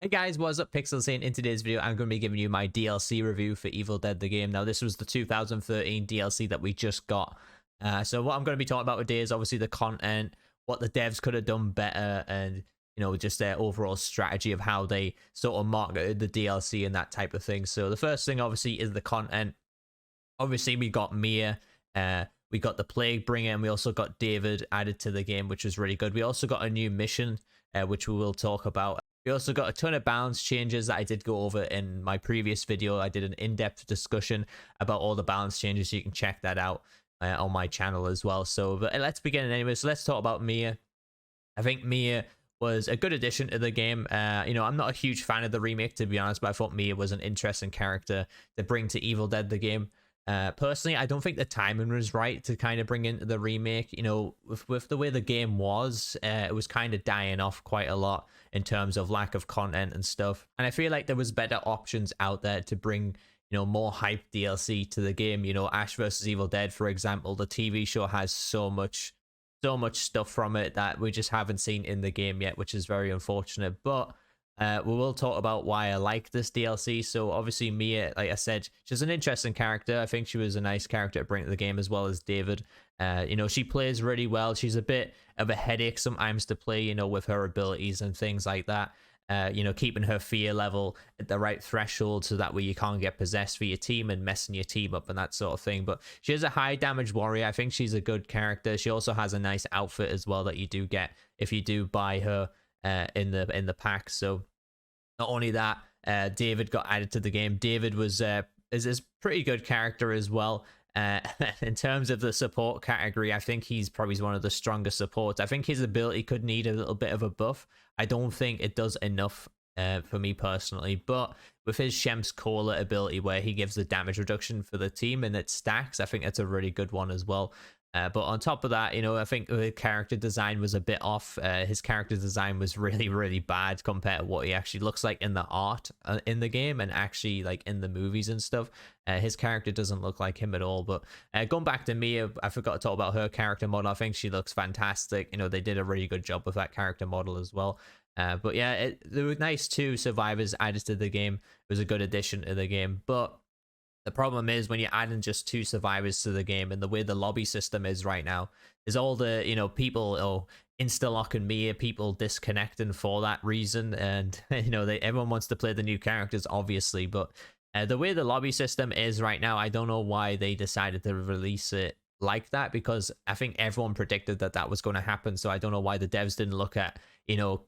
Hey guys, what's up? Pixels here. In today's video, I'm going to be giving you my DLC review for Evil Dead the game. Now, this was the 2013 DLC that we just got. So what I'm going to be talking about today is obviously the content, what the devs could have done better, and just their overall strategy of how they sort of marketed the DLC and that type of thing. So the first thing obviously is the content. Obviously, we got Mia, we got the Plaguebringer, and we also got David added to the game, which was really good. We also got a new mission, which we will talk about. We also got a ton of balance changes that I did go over in my previous video. I did an in-depth discussion about all the balance changes, so you can check that out on my channel as well. So but let's begin anyway. So let's talk about Mia. I think Mia was a good addition to the game. I'm not a huge fan of the remake, to be honest, but I thought Mia was an interesting character to bring to Evil Dead the game. Personally, I don't think the timing was right to kind of bring into the remake. With the way the game was, it was kind of dying off quite a lot in terms of lack of content and stuff. And I feel like there was better options out there to bring, more hype DLC to the game. Ash vs. Evil Dead, for example, the TV show has so much stuff from it that we just haven't seen in the game yet, which is very unfortunate. But we will talk about why I like this DLC. So obviously Mia, like I said, she's an interesting character. I think she was a nice character to bring to the game, as well as David. She plays really well. She's a bit of a headache sometimes to play, with her abilities and things like that. Keeping her fear level at the right threshold so that way you can't get possessed for your team and messing your team up and that sort of thing. But she is a high damage warrior. I think she's a good character. She also has a nice outfit as well that you do get if you do buy her in the pack. So not only that, David got added to the game. David is a pretty good character as well. In terms of the support category, I think he's probably one of the strongest supports. I think his ability could need a little bit of a buff. I don't think it does enough for me personally, but with his Shem's Cola ability where he gives the damage reduction for the team and it stacks, I think it's a really good one as well. But on top of that, I think the character design was a bit off. His character design was really, really bad compared to what he actually looks like in the art in the game and actually like in the movies and stuff. His character doesn't look like him at all. But going back to Mia, I forgot to talk about her character model. I think she looks fantastic. They did a really good job with that character model as well. But yeah, there were nice two survivors added to the game. It was a good addition to the game. But the problem is when you're adding just two survivors to the game and the way the lobby system is right now, is all the, people insta-locking Mia, people disconnecting for that reason. And, everyone wants to play the new characters, obviously. But the way the lobby system is right now, I don't know why they decided to release it like that, because I think everyone predicted that that was going to happen. So I don't know why the devs didn't look at,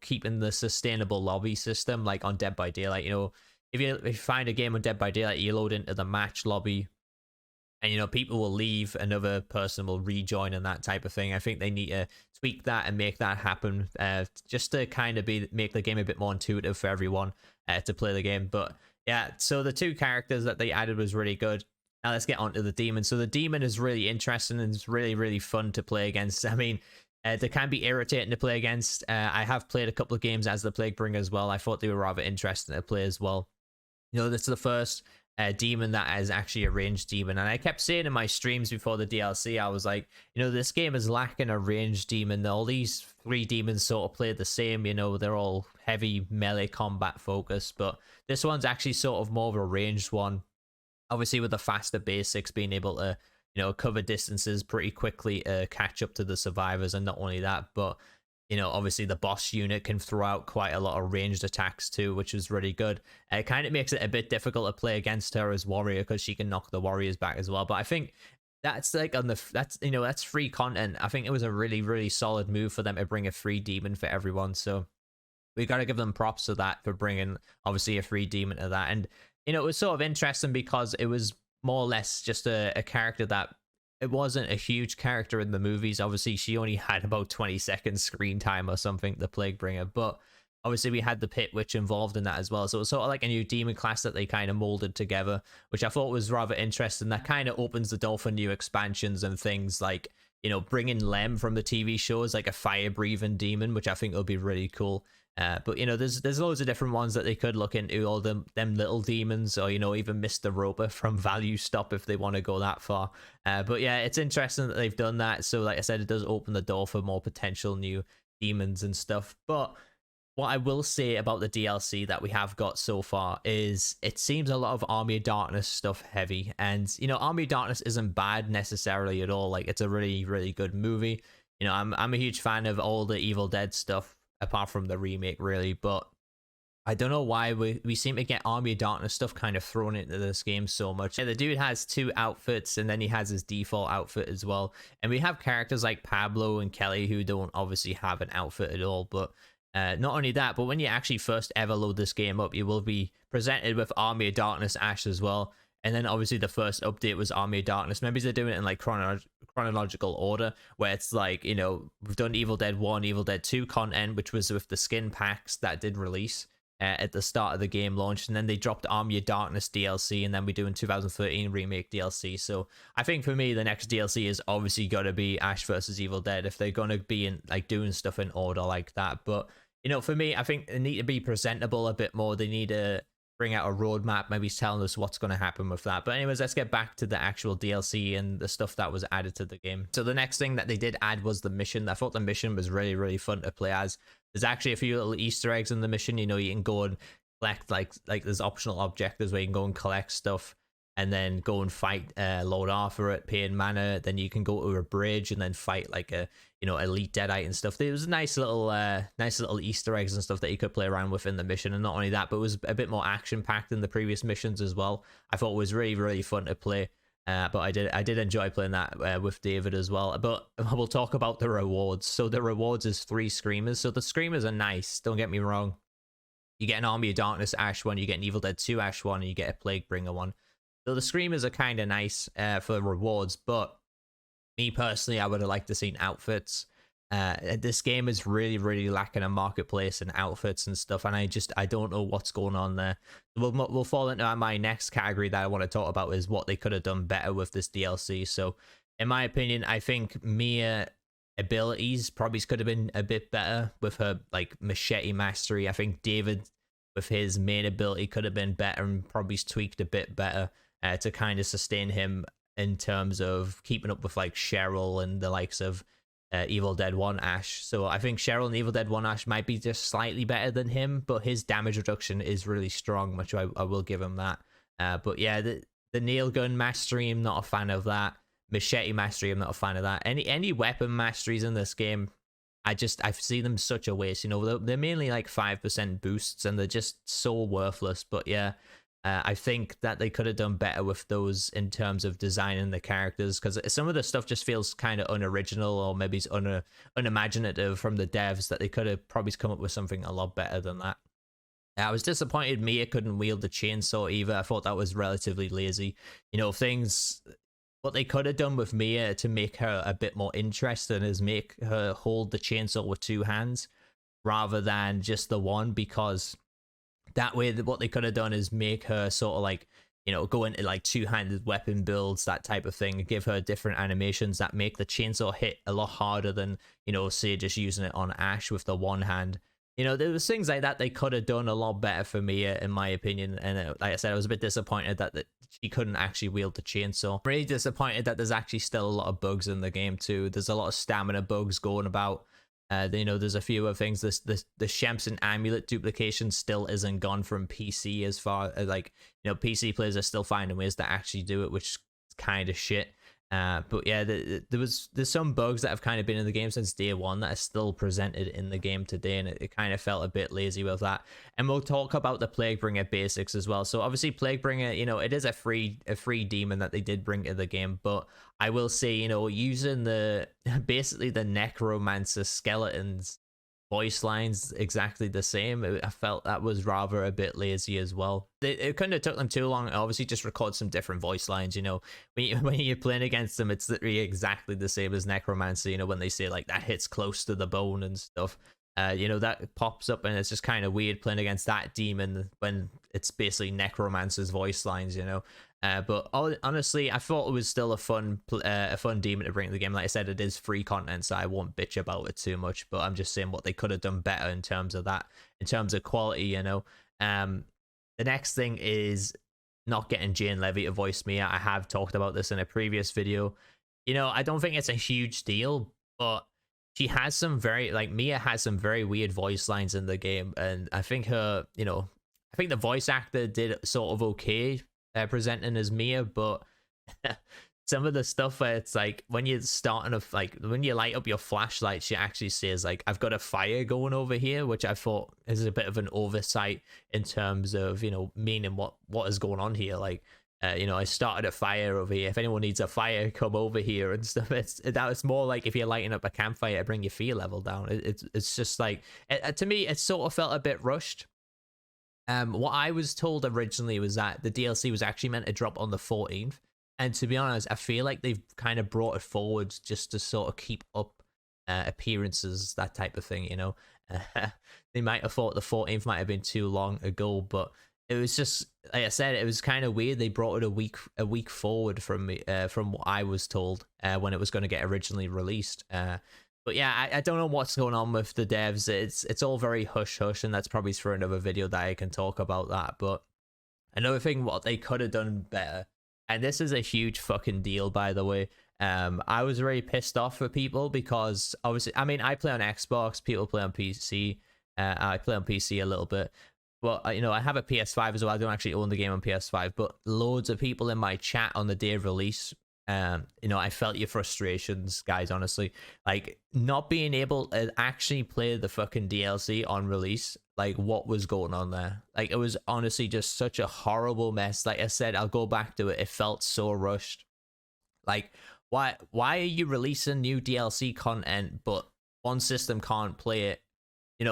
keeping the sustainable lobby system like on Dead by Daylight. If you find a game on Dead by Daylight, you load into the match lobby and, people will leave, another person will rejoin and that type of thing. I think they need to tweak that and make that happen just to kind of make the game a bit more intuitive for everyone to play the game. But yeah, so the two characters that they added was really good. Now let's get on to the demon. So the demon is really interesting and it's really, really fun to play against. I mean, they can be irritating to play against. I have played a couple of games as the Plaguebringer as well. I thought they were rather interesting to play as well. This is the first demon that is actually a ranged demon. And I kept saying in my streams before the DLC, I was like, this game is lacking a ranged demon. All these three demons sort of play the same, they're all heavy melee combat focused. But this one's actually sort of more of a ranged one. Obviously with the faster basics, being able to, cover distances pretty quickly to catch up to the survivors. And not only that, but obviously the boss unit can throw out quite a lot of ranged attacks too, which is really good. It kind of makes it a bit difficult to play against her as warrior because she can knock the warriors back as well. But I think that's like that's free content. I think it was a really, really solid move for them to bring a free demon for everyone. So we got to give them props to that for bringing obviously a free demon to that. And it was sort of interesting because it was more or less just a character that it wasn't a huge character in the movies. Obviously, she only had about 20 seconds screen time or something, the Plaguebringer. But obviously, we had the Pit Witch involved in that as well. So it was sort of like a new demon class that they kind of molded together, which I thought was rather interesting. That kind of opens the door for new expansions and things like, bringing Lem from the TV show as like a fire-breathing demon, which I think will be really cool. But there's loads of different ones that they could look into, all them little demons, or even Mr. Roper from Value Stop if they want to go that far. But yeah, it's interesting that they've done that. So like I said, it does open the door for more potential new demons and stuff. But What I will say about the DLC that we have got so far is it seems a lot of Army of Darkness stuff heavy. And, you know, Army of Darkness isn't bad necessarily at all. Like, it's a really, really good movie. You know, I'm a huge fan of all the Evil Dead stuff, apart from the remake, really. But I don't know why we seem to get Army of Darkness stuff kind of thrown into this game so much. Yeah, the dude has 2 outfits, and then he has his default outfit as well. And we have characters like Pablo and Kelly who don't obviously have an outfit at all. But not only that, but when you actually first ever load this game up, you will be presented with Army of Darkness Ash as well. And then obviously the first update was Army of Darkness. Maybe they're doing it in like chronological order, where it's like, you know, we've done Evil Dead 1, Evil Dead 2 content, which was with the skin packs that did release at the start of the game launch, and then they dropped Army of Darkness DLC, and then we do in 2013 remake DLC. So I think for me the next DLC is obviously got to be Ash versus Evil Dead if they're going to be in like doing stuff in order like that. But you know, for me, I think they need to be presentable a bit more. They need to bring out a roadmap, maybe telling us what's going to happen with that. But anyways, let's get back to the actual DLC and the stuff that was added to the game. So the next thing that they did add was the mission. I thought the mission was really, really fun to play as. There's actually a few little Easter eggs in the mission. You know, you can go and collect like there's optional objectives where you can go and collect stuff, and then go and fight Lord Arthur at Pain Manor. Then you can go to a bridge and then fight like a, you know, elite Deadite and stuff. There was nice little Easter eggs and stuff that you could play around with in the mission. And not only that, but it was a bit more action packed than the previous missions as well. I thought it was really, really fun to play. But I did enjoy playing that with David as well. But we'll talk about the rewards. So the rewards is 3 screamers. So the screamers are nice, don't get me wrong. You get an Army of Darkness Ash one, you get an Evil Dead 2 Ash one, and you get a Plaguebringer one. So the screamers are kind of nice for rewards, but me personally, I would have liked to seen outfits. This game is really, really lacking a marketplace and outfits and stuff, and I don't know what's going on there. We'll fall into my next category that I want to talk about is what they could have done better with this DLC. So, in my opinion, I think Mia abilities probably could have been a bit better with her like machete mastery. I think David with his main ability could have been better and probably tweaked a bit better to kind of sustain him in terms of keeping up with like Cheryl and the likes of Evil Dead 1 Ash. So I think Cheryl and Evil Dead 1 Ash might be just slightly better than him, but his damage reduction is really strong, which I will give him that. But yeah, the nail gun mastery, I'm not a fan of that. Machete mastery, I'm not a fan of that. Any weapon masteries in this game, I see them such a waste. You know, they're mainly like 5% boosts, and they're just so worthless. But yeah, I think that they could have done better with those in terms of designing the characters, because some of the stuff just feels kind of unoriginal, or maybe it's unimaginative from the devs, that they could have probably come up with something a lot better than that. I was disappointed Mia couldn't wield the chainsaw either. I thought that was relatively lazy. You know, what they could have done with Mia to make her a bit more interesting is make her hold the chainsaw with 2 hands rather than just the one, because that way what they could have done is make her sort of like, you know, go into like 2-handed weapon builds, that type of thing, and give her different animations that make the chainsaw hit a lot harder than, you know, say just using it on Ash with the one hand. You know, there was things like that they could have done a lot better for Mia, in my opinion. And like I said, I was a bit disappointed that she couldn't actually wield the chainsaw. I'm really disappointed that there's actually still a lot of bugs in the game too. There's a lot of stamina bugs going about. You know, there's a few other things. The Shempson amulet duplication still isn't gone from PC, as far as like, you know, PC players are still finding ways to actually do it, which is kind of shit. But yeah, there's some bugs that have kind of been in the game since day one that are still presented in the game today, and it kind of felt a bit lazy with that. And we'll talk about the Plaguebringer basics as well. So obviously Plaguebringer, you know, it is a free demon that they did bring to the game, but I will say, you know, using basically the necromancer skeletons voice lines exactly the same, I felt that was rather a bit lazy as well. It couldn't have took them too long. Obviously just record some different voice lines. You know, when you're playing against them, it's literally exactly the same as necromancer. You know, when they say like that hits close to the bone and stuff, you know, that pops up, and it's just kind of weird playing against that demon when it's basically necromancer's voice lines, you know. But honestly, I thought it was still a fun demon to bring to the game. Like I said, it is free content, so I won't bitch about it too much. But I'm just saying what they could have done better in terms of that, in terms of quality, you know. The next thing is not getting Jane Levy to voice Mia. I have talked about this in a previous video. You know, I don't think it's a huge deal, but she has some very, like, Mia has some very weird voice lines in the game, and I think her, I think the voice actor did sort of okay presenting as Mia, but some of the stuff where it's like when you're starting to, like, when you light up your flashlight, she actually says like, I've got a fire going over here, which I thought is a bit of an oversight in terms of, meaning what is going on here. Like, I started a fire over here. If anyone needs a fire, come over here and stuff. It's more like if you're lighting up a campfire to bring your fear level down. It's just like, to me, it sort of felt a bit rushed. What I was told originally was that the DLC was actually meant to drop on the 14th. And to be honest, I feel like they've kind of brought it forward just to sort of keep up appearances, that type of thing, They might have thought the 14th might have been too long ago, but it was just, like I said, it was kind of weird. They brought it a week forward from me, from what I was told when it was going to get originally released. But yeah, I don't know what's going on with the devs. It's all very hush hush, and that's probably for another video that I can talk about that. But another thing, what they could have done better, and this is a huge fucking deal, by the way. I was very pissed off for people because obviously, I mean, I play on Xbox, people play on PC. I play on PC a little bit. Well, I have a PS5 as well. I don't actually own the game on PS5, but loads of people in my chat on the day of release, I felt your frustrations, guys, honestly. Like, not being able to actually play the fucking DLC on release, like, what was going on there? Like, it was honestly just such a horrible mess. Like I said, I'll go back to it. It felt so rushed. Like, why are you releasing new DLC content, but one system can't play it?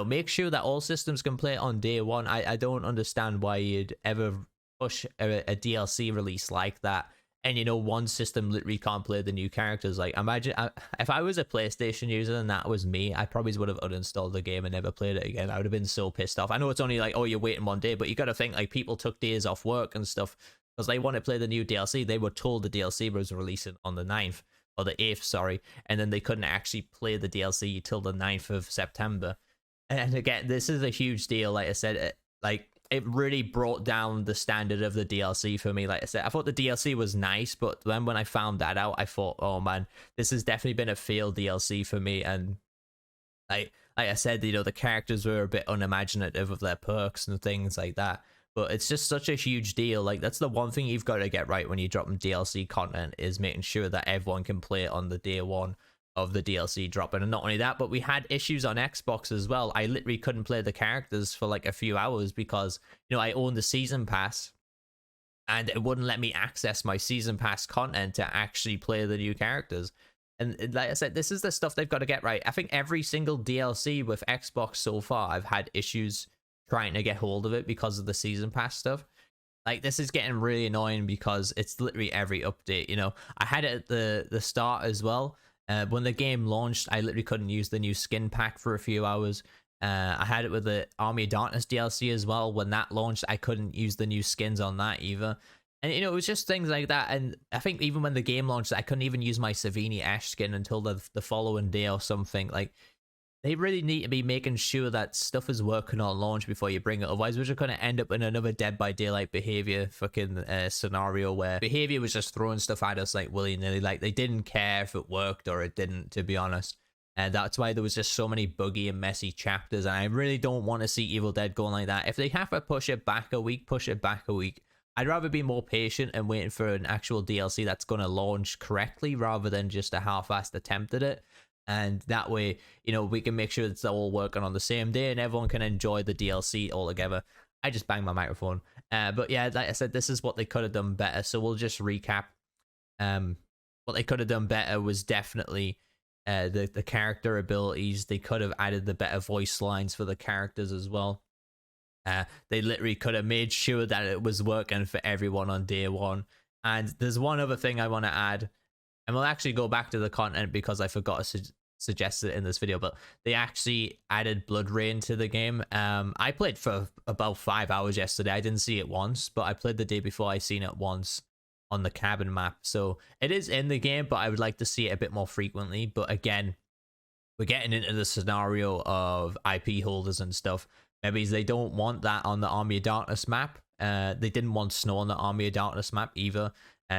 Make sure that all systems can play it on day one. I don't understand why you'd ever push a DLC release like that. And one system literally can't play the new characters. Like, imagine if I was a PlayStation user and that was me, I probably would have uninstalled the game and never played it again. I would have been so pissed off. I know it's only like, oh, you're waiting one day, but you got to think, like, people took days off work and stuff because they want to play the new DLC. They were told the DLC was releasing on the 9th or the 8th, sorry, and then they couldn't actually play the DLC till the 9th of September. And again, this is a huge deal. Like I said, it really brought down the standard of the DLC for me. Like I said, I thought the DLC was nice, but then when I found that out, I thought, oh man, this has definitely been a failed DLC for me. And like I said, the characters were a bit unimaginative of their perks and things like that. But it's just such a huge deal. Like, that's the one thing you've got to get right when you're dropping DLC content, is making sure that everyone can play it on the day one of the DLC dropping. And not only that, but we had issues on Xbox as well. I literally couldn't play the characters for like a few hours because I owned the season pass and it wouldn't let me access my season pass content to actually play the new characters. And like I said, this is the stuff they've got to get right. I think every single DLC with Xbox so far, I've had issues trying to get hold of it because of the season pass stuff. Like, this is getting really annoying because it's literally every update. I had it at the start as well. When the game launched, I literally couldn't use the new skin pack for a few hours. I had it with the Army of Darkness DLC as well. When that launched, I couldn't use the new skins on that either. And, it was just things like that. And I think even when the game launched, I couldn't even use my Savini Ash skin until the following day or something. Like, they really need to be making sure that stuff is working on launch before you bring it. Otherwise, we're just going to end up in another Dead by Daylight behavior fucking scenario where behavior was just throwing stuff at us like willy-nilly. Like, they didn't care if it worked or it didn't, to be honest. And that's why there was just so many buggy and messy chapters. And I really don't want to see Evil Dead going like that. If they have to push it back a week, push it back a week. I'd rather be more patient and waiting for an actual DLC that's going to launch correctly rather than just a half-assed attempt at it. And that way, we can make sure it's all working on the same day and everyone can enjoy the DLC all together. I just banged my microphone. But yeah, like I said, this is what they could have done better. So we'll just recap. What they could have done better was definitely the character abilities. They could have added the better voice lines for the characters as well. They literally could have made sure that it was working for everyone on day one. And there's one other thing I want to add. And we'll actually go back to the content because I forgot to suggest it in this video, but they actually added Blood Rain to the game. I played for about 5 hours yesterday. I didn't see it once, but I played the day before. I seen it once on the cabin map. So it is in the game, but I would like to see it a bit more frequently. But again, we're getting into the scenario of IP holders and stuff. Maybe they don't want that on the Army of Darkness map. They didn't want snow on the Army of Darkness map either.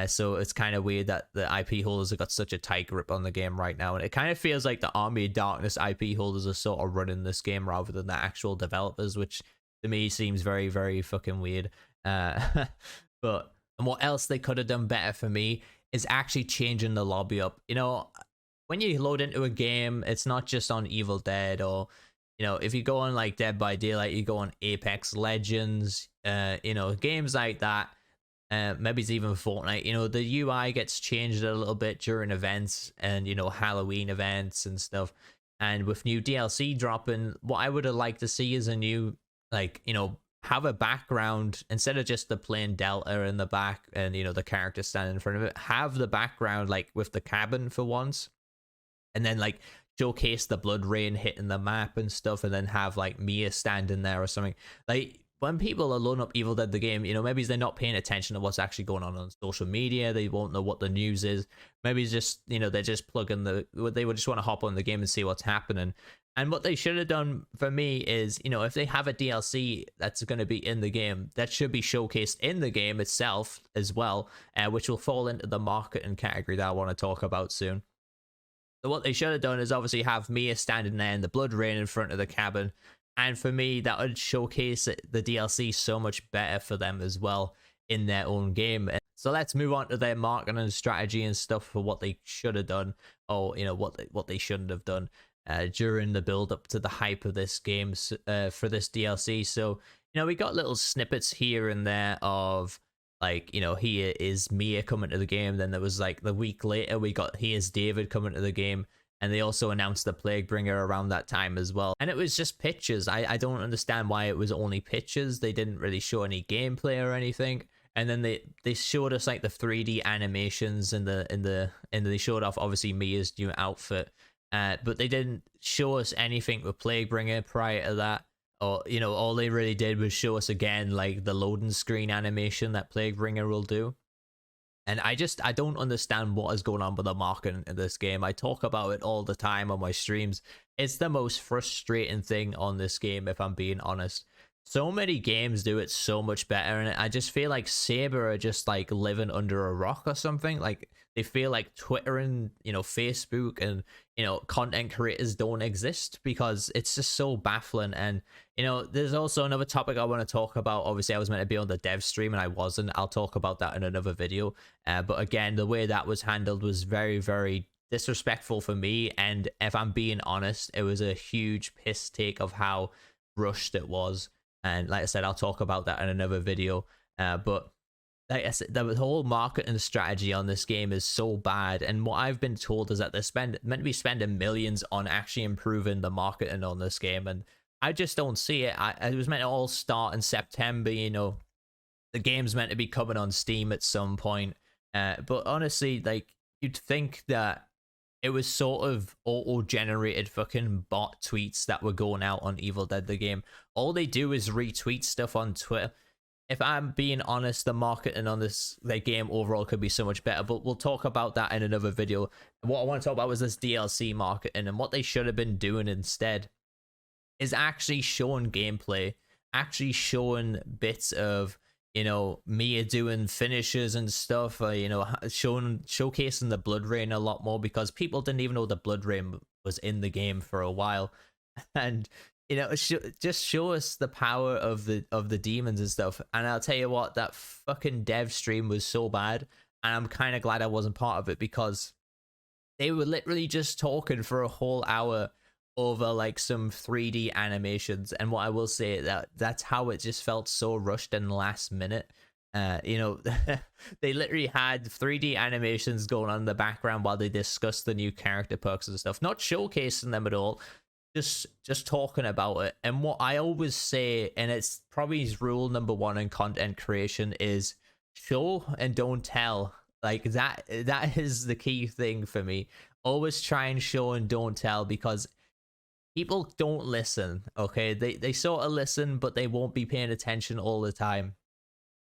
So it's kind of weird that the IP holders have got such a tight grip on the game right now, and it kind of feels like the Army of Darkness IP holders are sort of running this game rather than the actual developers, which to me seems very, very fucking weird. But and what else they could have done better for me is actually changing the lobby up. You know, when you load into a game, it's not just on Evil Dead, or you know, if you go on like Dead by Daylight, you go on Apex Legends, you know, games like that. Maybe it's even Fortnite. You know, the UI gets changed a little bit during events and, you know, Halloween events and stuff. And with new DLC dropping, what I would have liked to see is a new, like, you know, have a background instead of just the plain Delta in the back and, you know, the character standing in front of it. Have the background like with the cabin for once, and then like showcase the blood rain hitting the map and stuff, and then have like Mia standing there or something. Like, when people are loading up Evil Dead the game, you know, maybe they're not paying attention to what's actually going on social media. They won't know what the news is. Maybe it's just, you know, they're just plugging they would just want to hop on the game and see what's happening. And what they should have done for me is, you know, if they have a DLC that's going to be in the game, that should be showcased in the game itself as well, which will fall into the marketing category that I want to talk about soon. So what they should have done is obviously have Mia standing there in the blood rain in front of the cabin. And for me, that would showcase the DLC so much better for them as well in their own game. So let's move on to their marketing strategy and stuff for what they should have done, or, you know, what they shouldn't have done during the build up to the hype of this game for this DLC. So, you know, we got little snippets here and there of, like, you know, here is Mia coming to the game. Then there was like the week later, we got here's David coming to the game. And they also announced the Plaguebringer around that time as well. And it was just pictures. I don't understand why it was only pictures. They didn't really show any gameplay or anything. And then they showed us like the 3D animations and they showed off obviously Mia's new outfit. But they didn't show us anything with Plaguebringer prior to that. Or, you know, all they really did was show us again like the loading screen animation that Plaguebringer will do. And I don't understand what is going on with the marketing in this game. I talk about it all the time on my streams. It's the most frustrating thing on this game, if I'm being honest. So many games do it so much better, and I just feel like Saber are just like living under a rock or something. Like, they feel like Twitter and, you know, Facebook and, you know, content creators don't exist, because it's just so baffling. And, you know, there's also another topic I want to talk about. Obviously, I was meant to be on the dev stream and I wasn't. I'll talk about that in another video. But again, the way that was handled was very, very disrespectful for me. And if I'm being honest, it was a huge piss take of how rushed it was. And like I said, I'll talk about that in another video. But like I said, the whole marketing strategy on this game is so bad. And what I've been told is that they're meant to be spending millions on actually improving the marketing on this game. And I just don't see it. It was meant to all start in September, you know. The game's meant to be coming on Steam at some point. But honestly, like, you'd think that it was sort of auto-generated fucking bot tweets that were going out on Evil Dead the game. All they do is retweet stuff on Twitter. If I'm being honest, the marketing on this game overall could be so much better, but we'll talk about that in another video. What I want to talk about was this DLC marketing, and what they should have been doing instead is actually showing gameplay, actually showing bits of, you know, Mia doing finishes and stuff, you know, showcasing the blood rain a lot more, because people didn't even know the blood rain was in the game for a while. And, you know, just show us the power of the demons and stuff. And I'll tell you what, that fucking dev stream was so bad, and I'm kind of glad I wasn't part of it, because they were literally just talking for a whole hour over like some 3D animations. And what I will say, that's how it just felt so rushed and last minute. You know, they literally had 3D animations going on in the background while they discussed the new character perks and stuff, not showcasing them at all, just talking about it. And what I always say, and it's probably rule number one in content creation, is show and don't tell. Like, that is the key thing for me. Always try and show and don't tell, because people don't listen, okay? They sort of listen, but they won't be paying attention all the time.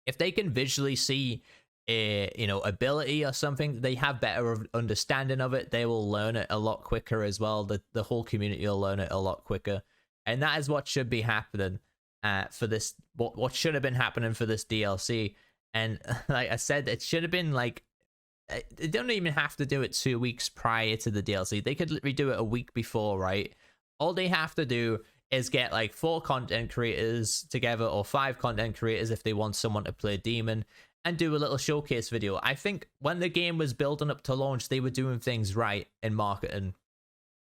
If they can visually see a, you know, ability or something, they have better understanding of it. They will learn it a lot quicker as well. The whole community will learn it a lot quicker. And that is what should be happening for this, what should have been happening for this DLC. And like I said, it should have been like, they don't even have to do it 2 weeks prior to the DLC. They could redo it a week before, right? All they have to do is get like 4 content creators together, or 5 content creators if they want someone to play Demon, and do a little showcase video. I think when the game was building up to launch, they were doing things right in marketing.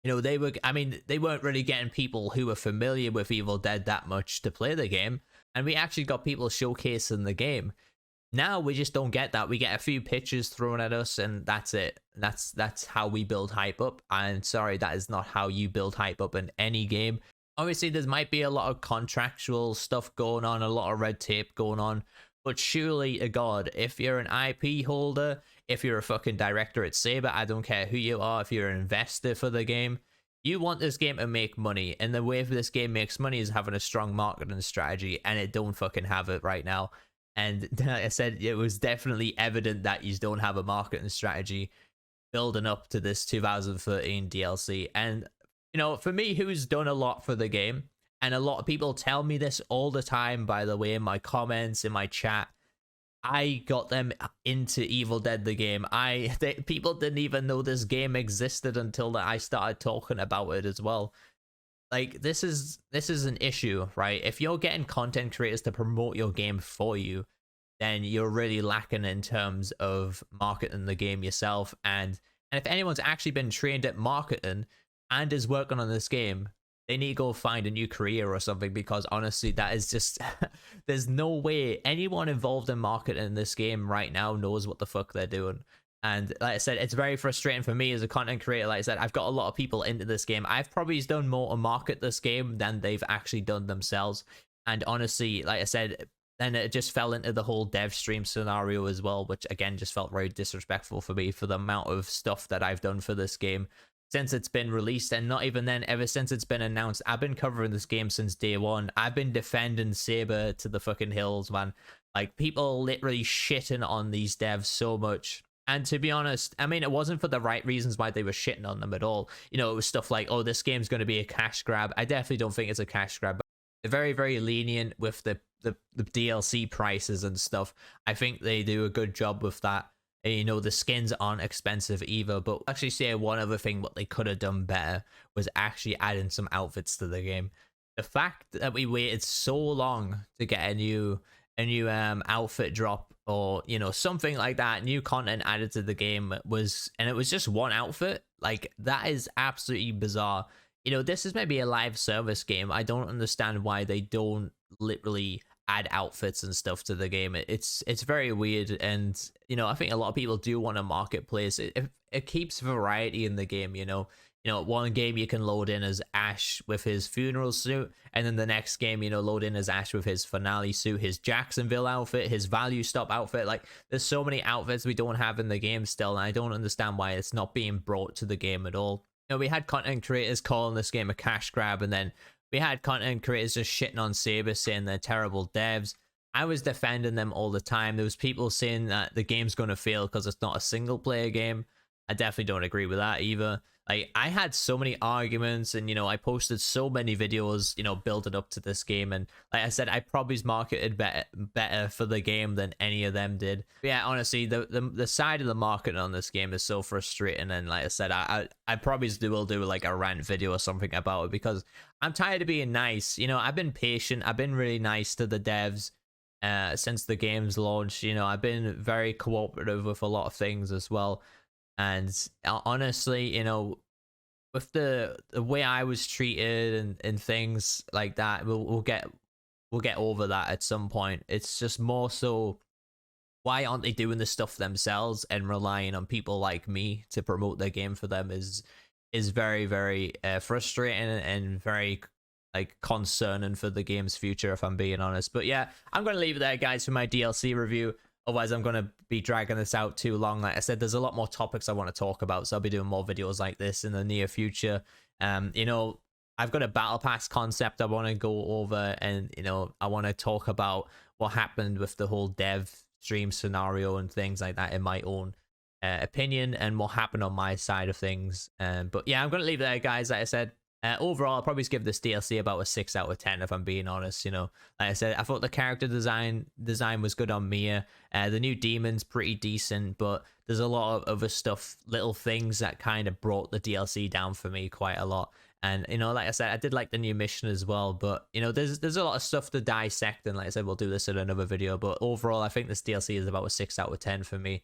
You know, they were, I mean, they weren't really getting people who were familiar with Evil Dead that much to play the game, and we actually got people showcasing the game. Now we just don't get that. We get a few pictures thrown at us, and that's it. That's how we build hype up. And sorry, that is not how you build hype up in any game. Obviously, there might be a lot of contractual stuff going on, a lot of red tape going on, but surely to God, if you're an IP holder, if you're a fucking director at Saber, I don't care who you are, if you're an investor for the game, you want this game to make money, and the way for this game makes money is having a strong marketing strategy, and it don't fucking have it right now. And like I said, it was definitely evident that you don't have a marketing strategy building up to this 2013 DLC. And, you know, for me, who's done a lot for the game, and a lot of people tell me this all the time, by the way, in my comments, in my chat, I got them into Evil Dead the game. People didn't even know this game existed until I started talking about it as well. Like, this is an issue, right? If you're getting content creators to promote your game for you, then you're really lacking in terms of marketing the game yourself. And if anyone's actually been trained at marketing and is working on this game, they need to go find a new career or something, because honestly, that is just there's no way anyone involved in marketing in this game right now knows what the fuck they're doing. And like I said, it's very frustrating for me as a content creator. Like I said, I've got a lot of people into this game. I've probably done more to market this game than they've actually done themselves. And honestly, like I said, then it just fell into the whole dev stream scenario as well, which again just felt very disrespectful for me for the amount of stuff that I've done for this game since it's been released. And not even then, ever since it's been announced. I've been covering this game since day one. I've been defending Saber to the fucking hills, man. Like, people literally shitting on these devs so much. And to be honest, I mean, it wasn't for the right reasons why they were shitting on them at all. You know, it was stuff like, oh, this game's going to be a cash grab. I definitely don't think it's a cash grab. They're very, very lenient with the DLC prices and stuff. I think they do a good job with that. And, you know, the skins aren't expensive either. But actually say one other thing what they could have done better was actually adding some outfits to the game. The fact that we waited so long to get a new outfit drop, or, you know, something like that, new content added to the game, and it was just one outfit, like, that is absolutely bizarre. You know, this is maybe a live service game. I don't understand why they don't literally add outfits and stuff to the game. It's very weird. And, you know, I think a lot of people do want a marketplace. It keeps variety in the game. You know, one game you can load in as Ash with his funeral suit, and then the next game, you know, load in as Ash with his finale suit, his Jacksonville outfit, his Value Stop outfit. Like, there's so many outfits we don't have in the game still, and I don't understand why it's not being brought to the game at all. You know, we had content creators calling this game a cash grab, and then we had content creators just shitting on Saber, saying they're terrible devs. I was defending them all the time. There was people saying that the game's going to fail because it's not a single player game. I definitely don't agree with that either. Like, I had so many arguments, and, you know, I posted so many videos, you know, building up to this game. And like I said, I probably marketed better for the game than any of them did. But yeah, honestly, the side of the marketing on this game is so frustrating. And like I said, I probably will do like a rant video or something about it, because I'm tired of being nice. You know, I've been patient. I've been really nice to the devs since the game's launched. You know, I've been very cooperative with a lot of things as well. And honestly, you know, with the way I was treated and things like that, we'll get over that at some point. It's just more so, why aren't they doing this stuff themselves and relying on people like me to promote their game for them is very, very frustrating and very, like, concerning for the game's future, if I'm being honest. But yeah, I'm gonna leave it there, guys, for my DLC review. Otherwise, I'm going to be dragging this out too long. Like I said, there's a lot more topics I want to talk about, so I'll be doing more videos like this in the near future. You know, I've got a battle pass concept I want to go over, and, you know, I want to talk about what happened with the whole dev stream scenario and things like that in my own opinion, and what happened on my side of things. But yeah, I'm going to leave it there, guys. Like I said, Overall, I'll probably give this DLC about a 6 out of 10 if I'm being honest. You know, like I said, I thought the character design was good on Mia. The new demon's pretty decent, but there's a lot of other stuff, little things that kind of brought the DLC down for me quite a lot. And you know, like I said, I did like the new mission as well, but you know, there's a lot of stuff to dissect, and like I said, we'll do this in another video. But overall, I think this DLC is about a 6 out of 10 for me.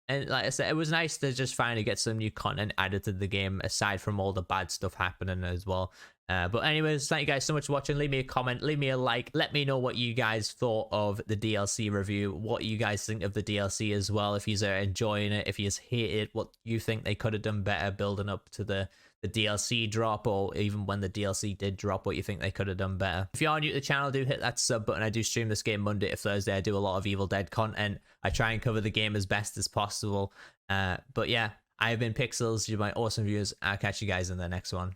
And like I said, it was nice to just finally get some new content added to the game, aside from all the bad stuff happening as well. But anyways, thank you guys so much for watching. Leave me a comment, leave me a like, let me know what you guys thought of the DLC review, what you guys think of the DLC as well, if you're enjoying it, if you hate it, what you think they could have done better building up to the DLC drop, or even when the DLC did drop, what you think they could have done better. If you are new to the channel, do hit that sub button. I do stream this game Monday to Thursday. I do a lot of Evil Dead content. I try and cover the game as best as possible. But yeah, I've been Pixels, you're my awesome viewers. I'll catch you guys in the next one.